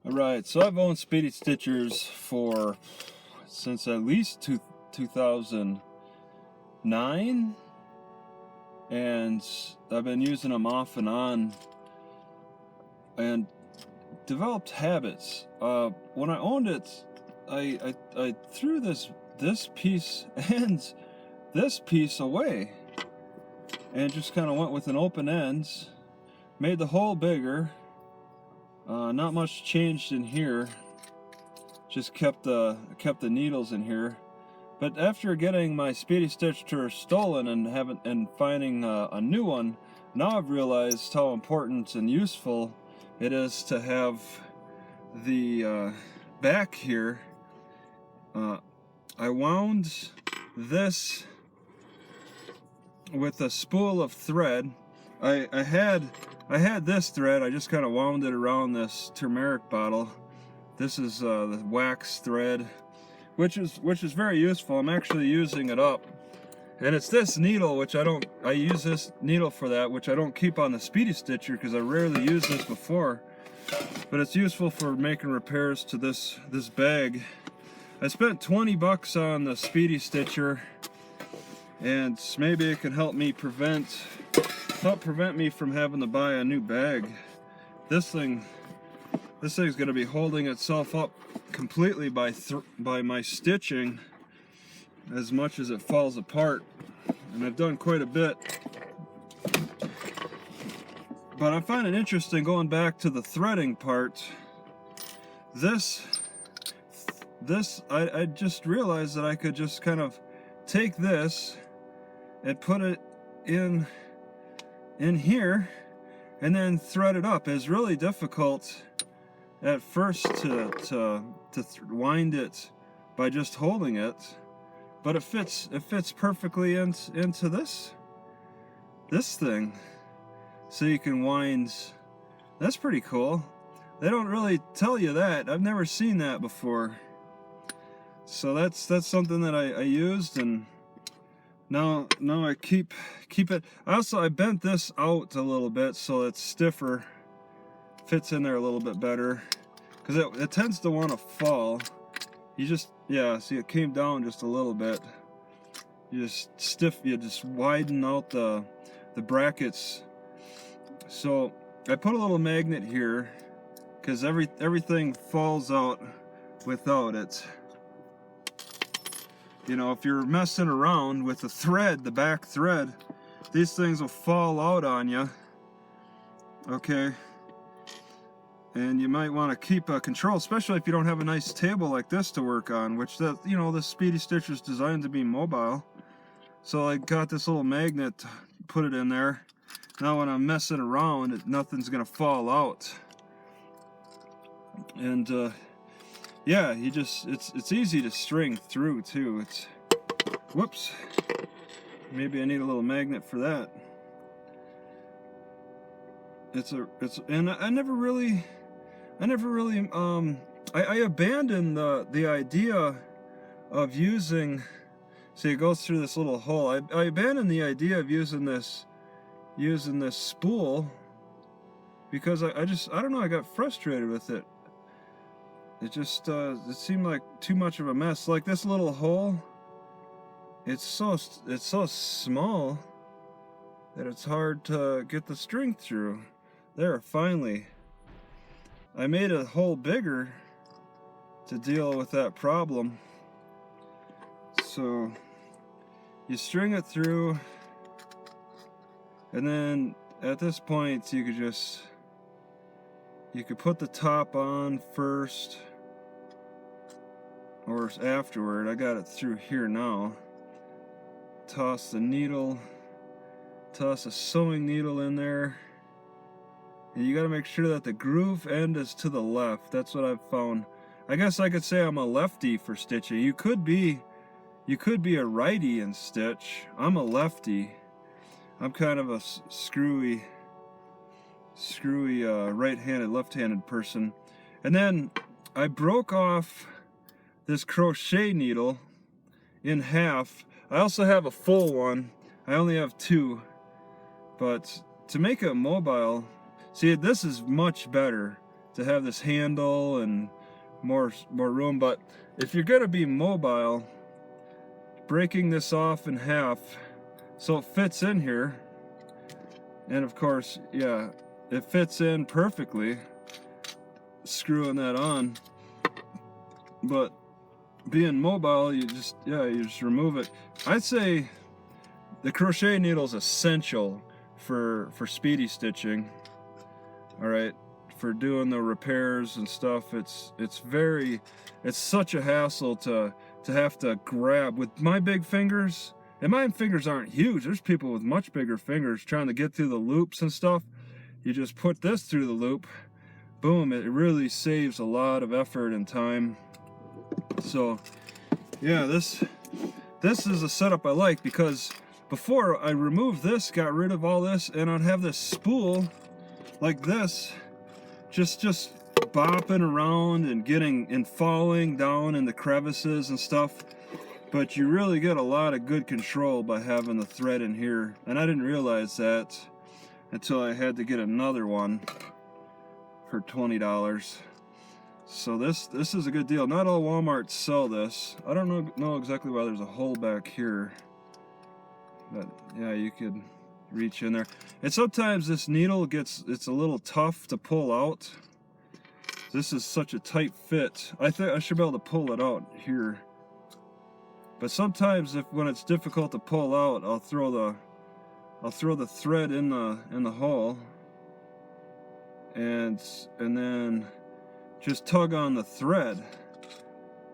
Alright, so I've owned Speedy Stitchers since at least 2009, and I've been using them off and on and developed habits. When I owned it, I threw this piece and this piece away and just kind of went with an open end, made the hole bigger. Not much changed in here, just kept the needles in here. But after getting my Speedy Stitcher stolen and finding a new one, now I've realized how important and useful it is to have the back here. I wound this with a spool of thread. I had this thread. I just kind of wound it around this turmeric bottle. This is the wax thread, which is very useful. I'm actually using it up, and it's this needle, which I use this needle for that, which I don't keep on the Speedy Stitcher because I rarely used this before, but it's useful for making repairs to this bag. I spent 20 bucks on the Speedy Stitcher, and maybe it can help prevent me from having to buy a new bag. This thing's going to be holding itself up completely by my stitching as much as it falls apart, and I've done quite a bit. But I find it interesting, going back to the threading part. I just realized that I could just kind of take this and put it in here and then thread it up. It's really difficult at first to wind it by just holding it, but it fits perfectly into this thing, so you can wind. That's pretty cool. They don't really tell you that. I've never seen that before. So that's something that I used, and now I keep it. I bent this out a little bit so it's stiffer, fits in there a little bit better, because it tends to want to fall. You just, yeah, see, it came down just a little bit. You just widen out the brackets. So I put a little magnet here because everything falls out without it. You know, if you're messing around with the thread, the back thread, these things will fall out on you. Okay, and you might want to keep control, especially if you don't have a nice table like this to work on, which the Speedy Stitcher is designed to be mobile. So I got this little magnet, put it in there. Now when I'm messing around, nothing's gonna fall out. And yeah, it's easy to string through too. Whoops, maybe I need a little magnet for that. And I never really I abandoned the idea of using, see, it goes through this little hole. I abandoned the idea of using this spool because I don't know, I got frustrated with it. It just it seemed like too much of a mess. Like this little hole, it's so small that it's hard to get the string through. There, finally. I made a hole bigger to deal with that problem. So you string it through, and then at this point you could put the top on first or afterward. I got it through here now. Toss the needle, toss a sewing needle in there. And you got to make sure that the groove end is to the left. That's what I've found. I guess I could say I'm a lefty for stitching. You could be a righty and stitch. I'm a lefty. I'm kind of a screwy right-handed, left-handed person. And then I broke off this crochet needle in half. I also have a full one. I only have two. But to make it mobile, see, this is much better. have this handle and more room. But if you're gonna be mobile, breaking this off in half so it fits in here, and of course, yeah, it fits in perfectly, screwing that on. But being mobile, you just remove it. I'd say the crochet needle is essential for speedy stitching. All right, for doing the repairs and stuff. It's such a hassle to have to grab with my big fingers. And my fingers aren't huge. There's people with much bigger fingers trying to get through the loops and stuff. You just put this through the loop, boom, it really saves a lot of effort and time. So yeah, this is a setup I like, because before I removed this, got rid of all this, and I'd have this spool like this just bopping around and getting and falling down in the crevices and stuff. But you really get a lot of good control by having the thread in here, and I didn't realize that until I had to get another one for $20. So this is a good deal. Not all Walmarts sell this. I don't know exactly why there's a hole back here, but yeah, you could reach in there. And sometimes this needle it's a little tough to pull out. This is such a tight fit. I think I should be able to pull it out here. But sometimes when it's difficult to pull out, I'll throw the thread in the hole, and then just tug on the thread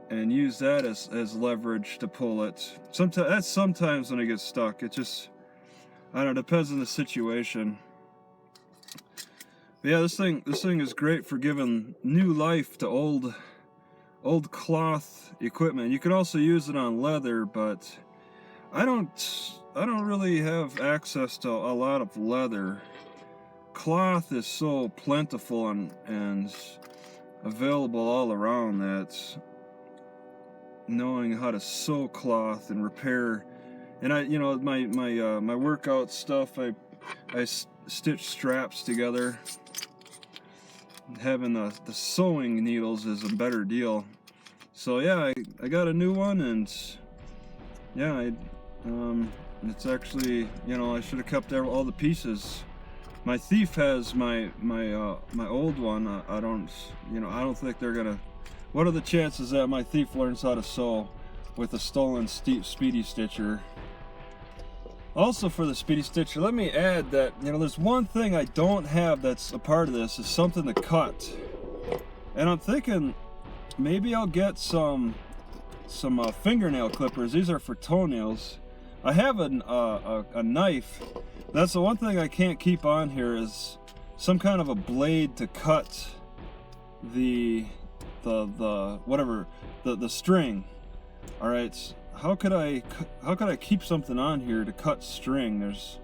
and use that as leverage to pull it. Sometimes when it gets stuck. It just, I don't know, depends on the situation. But yeah, this thing is great for giving new life to old cloth equipment. You can also use it on leather, but I don't really have access to a lot of leather. Cloth is so plentiful and available all around that knowing how to sew cloth and repair, and my workout stuff, I stitch straps together. Having the sewing needles is a better deal. So yeah, I got a new one, and yeah, it's actually, I should have kept all the pieces. My thief has my old one. I don't think they're gonna. What are the chances that my thief learns how to sew with a stolen Speedy Stitcher? Also, for the Speedy Stitcher, let me add that, there's one thing I don't have that's a part of this, is something to cut. And I'm thinking maybe I'll get some fingernail clippers. These are for toenails. I have a knife. That's the one thing I can't keep on here, is some kind of a blade to cut the string. All right. How could I keep something on here to cut string? There's,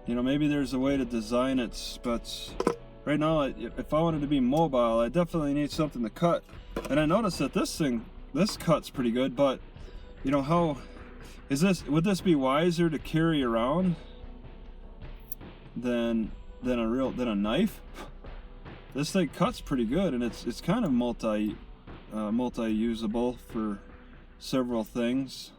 maybe there's a way to design it, but right now, if I wanted to be mobile, I definitely need something to cut. And I noticed that this cut's pretty good, but would this be wiser to carry around than a knife? This thing cuts pretty good, and it's kind of multi-usable for several things.